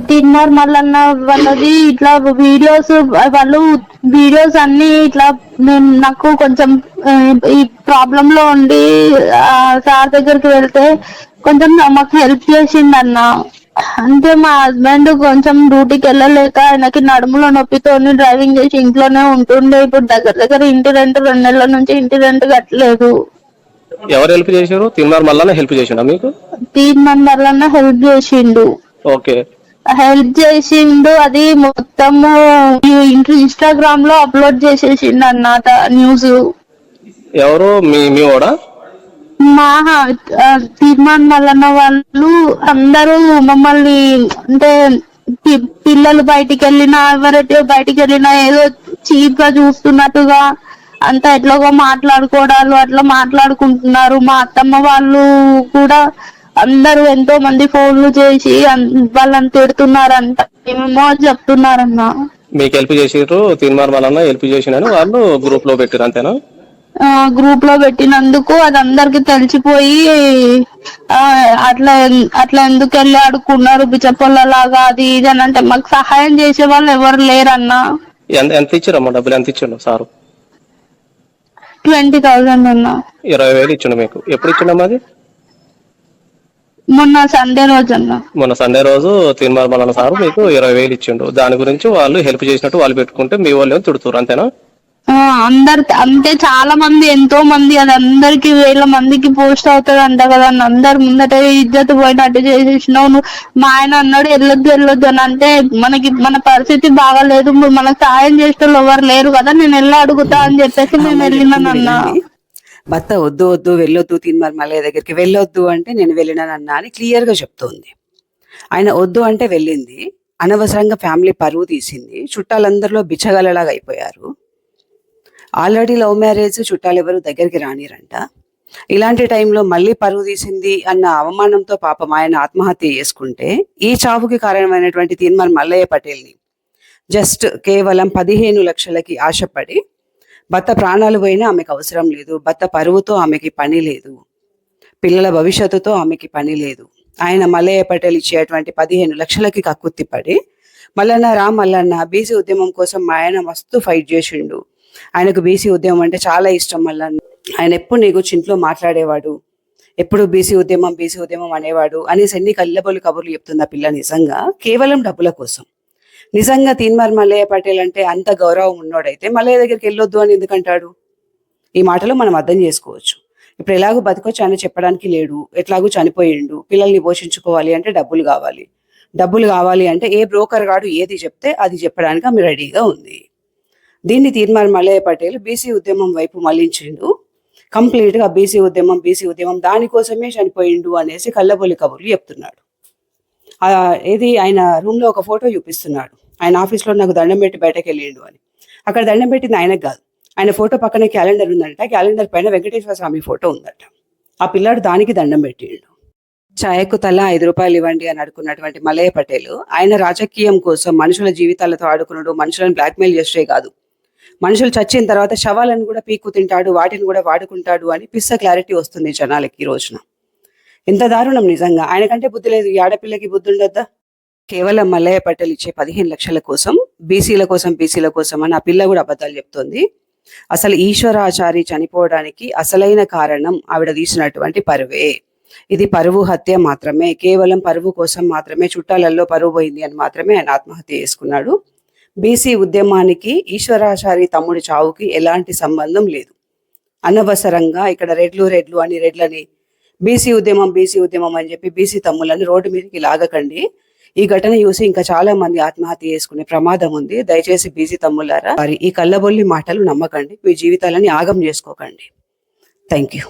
తిన్నారు మల్లన్న వాళ్ళది ఇట్లా వీడియోస్ అన్ని ఇట్లా నాకు కొంచెం ఈ ప్రాబ్లం లో ఉండి సార్ దగ్గరికి వెళ్తే కొంచెం మాకు హెల్ప్ చేసిండన్న. అంటే మా హస్బెండ్ కొంచెం డ్యూటీకి వెళ్ళలేక ఆయనకి నడుములో నొప్పితో డ్రైవింగ్ చేసి ఇంట్లోనే ఉంటుండే. ఇప్పుడు దగ్గర దగ్గర ఇంటి రెంట్ 2 నెలల నుంచి ఇంటి రెంట్ కట్టలేదు. ఎవరు హెల్ప్ చేశారు? తీన్మార్ మల్లన్న హెల్ప్ చేసిండా మీకు? తీన్మార్ మల్లన్న హెల్ప్ చేసిండు. ఓకే, హెల్ప్ చేసిండు. అది మొత్తము ఇన్స్టాగ్రామ్ లో అప్లోడ్ చేసేసిండు అన్నమాట న్యూస్. ఎవరు మీ ఓడా? మా తీర్మాన్ మల్లన్న వాళ్ళు అందరూ మమ్మల్ని అంటే పిల్లలు బయటికి వెళ్ళినా ఎవరైతే బయటికి వెళ్ళినా ఏదో చీప్ గా చూస్తున్నట్టుగా అంతా ఎట్లాగో మాట్లాడుకోవడాలు అట్లా మాట్లాడుకుంటున్నారు. మా అత్తమ్మ వాళ్ళు కూడా అందరూ ఎంతో మంది ఫోన్లు చేసి వాళ్ళని తిడుతున్నారంట, ఏమేమో చెప్తున్నారన్న. మీకు హెల్ప్ చేసిర్రు, తీన్మార్ మల్లన్న హెల్ప్ చేసినని వాళ్ళు గ్రూప్ లో పెట్టారు అంతేనా? గ్రూప్ లో పెట్టినందుకు అది అందరికి తెలిసిపోయి అట్లా ఎందుకు వెళ్ళి ఆడుకున్నారు బిచ్చపొల్లలాగా అది ఇది అని అంటే మాకు సహాయం చేసే వాళ్ళు ఎవరు లేరన్నా. ఎంత ఇచ్చారమ్మా డబ్బులు? ఎంత ఇచ్చిండు సారు? 20,000 అన్నా. 20,000 ఇచ్చిండు మీకు. ఎప్పుడు ఇచ్చిండమ్మా అది? మొన్న సండే రోజు అన్న. మొన్న సండే రోజు తీన్మార్ మల్లన్న సారు మీకు 20,000 ఇచ్చిండు. దాని గురించి వాళ్ళు హెల్ప్ చేసినట్టు వాళ్ళు పెట్టుకుంటే మీ వాళ్ళు ఏమో తిడుతున్నారు అంతేనా? అందరు అంటే చాలా మంది ఎంతో మంది అది అందరికి 1000 మందికి పోస్ట్ అవుతుంది అంట కదా. అందరు ముందట ఇజ్జత్ పోయినట్టు చేసేసినావు నువ్వు. మా ఆయన అన్నాడు వెళ్ళొద్దు అని అంటే మన పరిస్థితి బాగాలేదు, మనకు సాయం చేసే ఎవరు లేరు కదా, నేను వెళ్ళి అడుగుతా అని చెప్పేసి నేను వెళ్ళినానన్నా. భర్త వద్దు వెళ్ళొద్దు, తీన్మార్ మల్లయ్య దగ్గరికి వెళ్ళొద్దు అంటే నేను వెళ్ళినానన్నా అని క్లియర్ గా చెప్తోంది. ఆయన వద్దు అంటే వెళ్ళింది, అనవసరంగా ఫ్యామిలీ పరువు తీసింది, చుట్టాలందరిలో బిచ్చగలలాగా అయిపోయారు. ఆల్రెడీ లవ్ మ్యారేజ్, చుట్టాలు ఎవరు దగ్గరికి రానిరంట. ఇలాంటి టైంలో మళ్ళీ పరువు తీసింది అన్న అవమానంతో పాపం ఆయన ఆత్మహత్య చేసుకుంటే ఈ చావుకి కారణమైనటువంటి తీన్మార్ మల్లయ్య పటేల్ని జస్ట్ కేవలం 15 లక్షలకి ఆశపడి భర్త ప్రాణాలు పోయినా ఆమెకు అవసరం లేదు, భర్త పరువుతో ఆమెకి పని లేదు, పిల్లల భవిష్యత్తుతో ఆమెకి పని లేదు. ఆయన మల్లయ్య పటేల్ ఇచ్చేటువంటి 15 లక్షలకి కక్కుర్తిపడి మల్లన్న బీసీ ఉద్యమం కోసం మా ఆయన మస్తు ఫైట్ చేసిండు. ఆయనకు బీసీ ఉద్యమం అంటే చాలా ఇష్టం. మల్లన్న ఆయన ఎప్పుడు నీ గురించి ఇంట్లో మాట్లాడేవాడు, ఎప్పుడు బీసీ ఉద్యమం అనేవాడు అనేసి ఎన్ని కళ్ళబొల్లి కబుర్లు చెప్తుంది ఆ పిల్ల. నిజంగా కేవలం డబ్బుల కోసం. నిజంగా తీన్మార్ మల్లయ్య పటేల్ అంటే అంత గౌరవం ఉన్నోడైతే మల్లయ్య దగ్గరికి వెళ్ళొద్దు అని ఎందుకంటాడు? ఈ మాటలో మనం అర్థం చేసుకోవచ్చు. ఇప్పుడు ఎలాగో బతకొచ్చు అని చెప్పడానికి లేడు, ఎట్లాగూ చనిపోయిండు, పిల్లల్ని పోషించుకోవాలి అంటే డబ్బులు కావాలి అంటే ఏ బ్రోకర్ గాడు ఏది చెప్తే అది చెప్పడానికి ఆమె రెడీగా ఉంది. దీన్ని తీన్మార్ మల్లయ్య పటేల్ బీసీ ఉద్యమం వైపు మళ్లించిండు. కంప్లీట్ గా బీసీ ఉద్యమం దానికోసమే చనిపోయిండు అనేసి కళ్ళబొల్లి కబుర్లు చెప్తున్నాడు. ఏది ఆయన రూమ్ లో ఒక ఫోటో చూపిస్తున్నాడు. ఆయన ఆఫీస్లో నాకు దండం పెట్టి బయటకు వెళ్ళిండు అని. అక్కడ దండం పెట్టింది ఆయనకు కాదు, ఆయన ఫోటో పక్కనే క్యాలెండర్ ఉందంట, క్యాలెండర్ పైన వెంకటేశ్వర స్వామి ఫోటో ఉందట. ఆ పిల్లాడు దానికి దండం పెట్టిండు. ఛాయకు తలా 5 రూపాయలు ఇవ్వండి అని అడుకున్నటువంటి మల్లయ్య పటేల్ ఆయన రాజకీయం కోసం మనుషుల జీవితాలతో ఆడుకున్నాడు, మనుషులను బ్లాక్మెయిల్ చేస్తే కాదు, మనుషులు చచ్చిన తర్వాత శవాలను కూడా పీక్కు తింటాడు, వాటిని కూడా వాడుకుంటాడు అని పిస్స క్లారిటీ వస్తుంది జనాలకి ఈ రోజున. ఎంత దారుణం నిజంగా. ఆయనకంటే బుద్ధి లేదు, ఈ ఆడపిల్లకి బుద్ధి ఉండొద్దా? కేవలం మల్లయ్య పటేల్ ఇచ్చే 15 లక్షల కోసం బీసీల కోసం అని ఆ పిల్ల కూడా అబద్ధాలు చెప్తోంది. అసలు ఈశ్వరాచారి చనిపోవడానికి అసలైన కారణం ఆవిడ తీసినటువంటి పరువే. ఇది పరువు హత్య మాత్రమే, కేవలం పరువు కోసం మాత్రమే, చుట్టాలలో పరువు పోయింది అని మాత్రమే ఆయన ఆత్మహత్య చేసుకున్నాడు. బీసీ ఉద్యమానికి ఈశ్వరాచారి తమ్ముడి చావుకి ఎలాంటి సంబంధం లేదు. అనవసరంగా ఇక్కడ రెడ్లు అని రెడ్లని బీసీ ఉద్యమం అని చెప్పి బీసీ తమ్ములని రోడ్డు మీదకి లాగకండి. ఈ ఘటన చూసి ఇంకా చాలా మంది ఆత్మహత్య చేసుకునే ప్రమాదం ఉంది. దయచేసి బీసీ తమ్ములారా ఈ కళ్ళబొల్లి మాటలు నమ్మకండి, మీ జీవితాలని ఆగం చేసుకోకండి. Thank you.